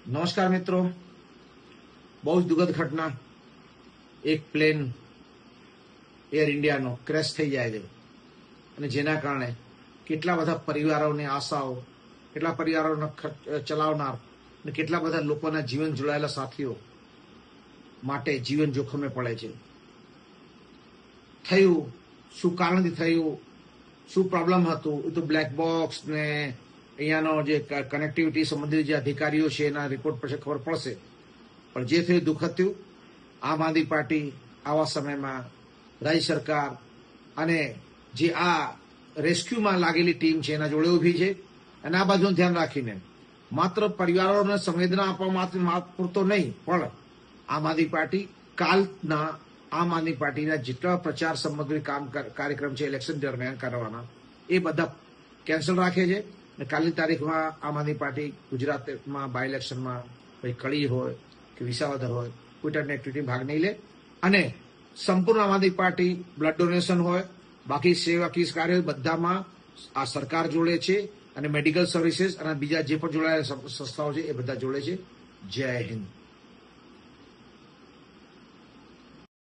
નમસ્કાર મિત્રો, બહુ જ દુઃખદ ઘટના. એક પ્લેન એર ઇન્ડિયાનો ક્રેશ થઈ જાય છે અને જેના કારણે કેટલા બધા પરિવારોની આશાઓ, કેટલા પરિવારોને ચલાવનાર અને કેટલા બધા લોકોના જીવન જોડાયેલા સાથીઓ માટે જીવન જોખમે પડે છે. થયું શું કારણથી થયું, શું પ્રોબ્લેમ હતું, એ તો બ્લેક બોક્સ ને અહીંયાનો જે કનેક્ટિવિટી સંબંધિત જે અધિકારીઓ છે એના રિપોર્ટ પછી ખબર પડશે. પણ જે થયું દુઃખદ થયું. આમ આદમી પાર્ટી આવા સમયમાં, રાજ્ય સરકાર અને જે આ રેસ્ક્યુમાં લાગેલી ટીમ છે એના જોડે ઊભી છે અને આ બાજુનું ધ્યાન રાખીને માત્ર પરિવારોને સંવેદના આપવા પૂરતો નહીં, પણ આમ આદમી પાર્ટી કાલના આમ આદમી પાર્ટીના જેટલા પ્રચાર સામગ્રી કાર્યક્રમ છે ઇલેક્શન દરમિયાન કરવાના એ બધા કેન્સલ રાખે છે. અને કાલની તારીખમાં આમ આદમી પાર્ટી ગુજરાતમાં બાય ઇલેક્શનમાં કોઈ કડી હોય કે વિસાવદર હોય કોઈ ટાઈપની એક્ટિવિટી ભાગ નહીં લે અને સંપૂર્ણ આમ આદમી પાર્ટી બ્લડ ડોનેશન હોય, બાકી સેવાકીય કાર્ય બધામાં આ સરકાર જોડે છે અને મેડિકલ સર્વિસીસ અને બીજા જે પણ જોડાયેલા સંસ્થાઓ છે એ બધા જોડે છે. જય હિન્દ.